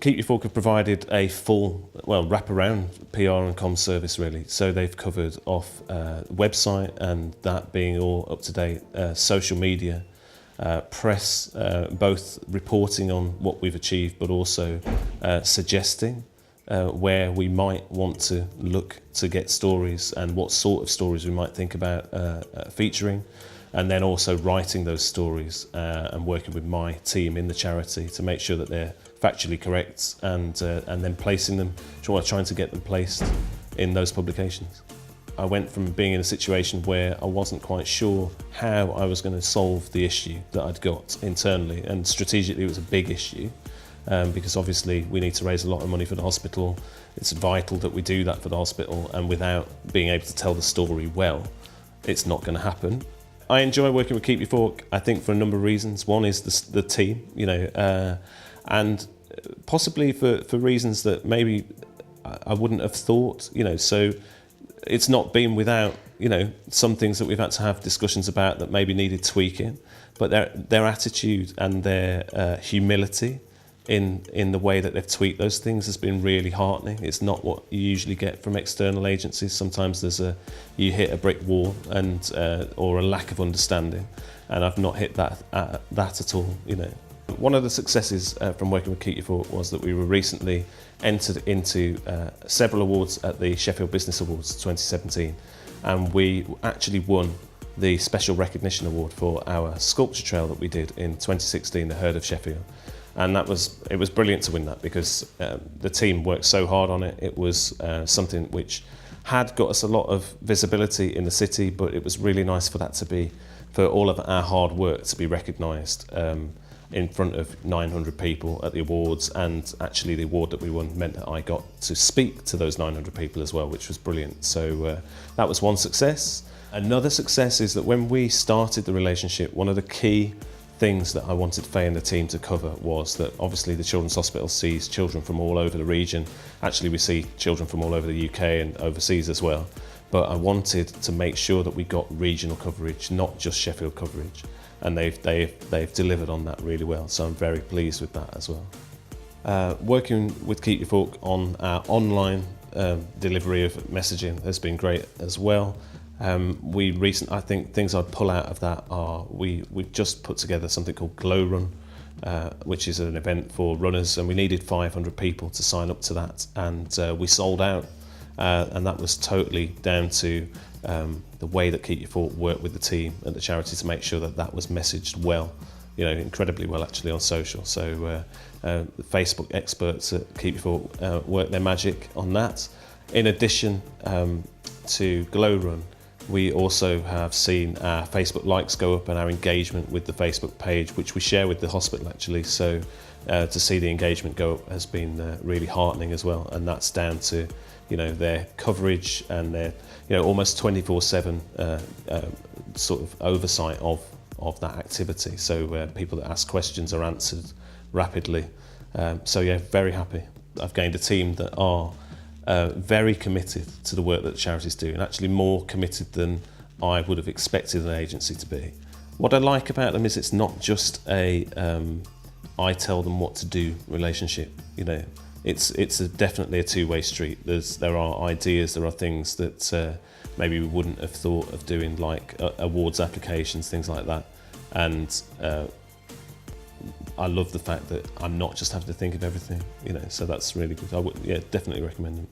Keep Your Fork have provided a full, wraparound PR and comms service really. So they've covered off website and that being all up to date, social media, press, both reporting on what we've achieved, but also suggesting where we might want to look to get stories and what sort of stories we might think about featuring. And then also writing those stories and working with my team in the charity to make sure that they're factually correct and then placing them, trying to get them placed in those publications. I went from being in a situation where I wasn't quite sure how I was going to solve the issue that I'd got internally, and strategically it was a big issue because obviously we need to raise a lot of money for the hospital. It's vital that we do that for the hospital, and without being able to tell the story well, it's not going to happen. I enjoy working with Keep Your Fork, I think, for a number of reasons. One is the team, and possibly for reasons that maybe I wouldn't have thought, so it's not been without, some things that we've had to have discussions about that maybe needed tweaking, but their attitude and their humility in the way that they've tweaked those things has been really heartening. It's not what you usually get from external agencies. Sometimes you hit a brick wall and or a lack of understanding, and I've not hit that at all. One of the successes from working with Keep Your Fork was that we were recently entered into several awards at the Sheffield Business Awards 2017, and we actually won the Special Recognition Award for our sculpture trail that we did in 2016, the Herd of Sheffield. And it was brilliant to win that because the team worked so hard on it. It was something which had got us a lot of visibility in the city, but it was really nice for all of our hard work to be recognised in front of 900 people at the awards. And actually the award that we won meant that I got to speak to those 900 people as well, which was brilliant. So that was one success. Another success is that when we started the relationship, one of the key things that I wanted Faye and the team to cover was that obviously the Children's Hospital sees children from all over the region. Actually, we see children from all over the UK and overseas as well. But I wanted to make sure that we got regional coverage, not just Sheffield coverage. And they've delivered on that really well. So I'm very pleased with that as well. Working with Keep Your Fork on our online delivery of messaging has been great as well. I think things I'd pull out of that are we've just put together something called Glow Run, which is an event for runners, and we needed 500 people to sign up to that, and we sold out, and that was totally down to the way that Keep Your Fork worked with the team and the charity to make sure that that was messaged well, incredibly well actually on social. So the Facebook experts at Keep Your Fork worked their magic on that. In addition to Glow Run, we also have seen our Facebook likes go up and our engagement with the Facebook page, which we share with the hospital actually. So to see the engagement go up has been really heartening as well, and that's down to their coverage and their almost 24/7 sort of oversight of that activity. So people that ask questions are answered rapidly. So yeah, very happy. I've gained a team that are very committed to the work that the charities do, and actually more committed than I would have expected an agency to be. What I like about them is it's not just a I tell them what to do relationship. It's definitely a two-way street. There are ideas, there are things that maybe we wouldn't have thought of doing, like awards applications, things like that. And I love the fact that I'm not just having to think of everything, so that's really good. I would, definitely recommend them.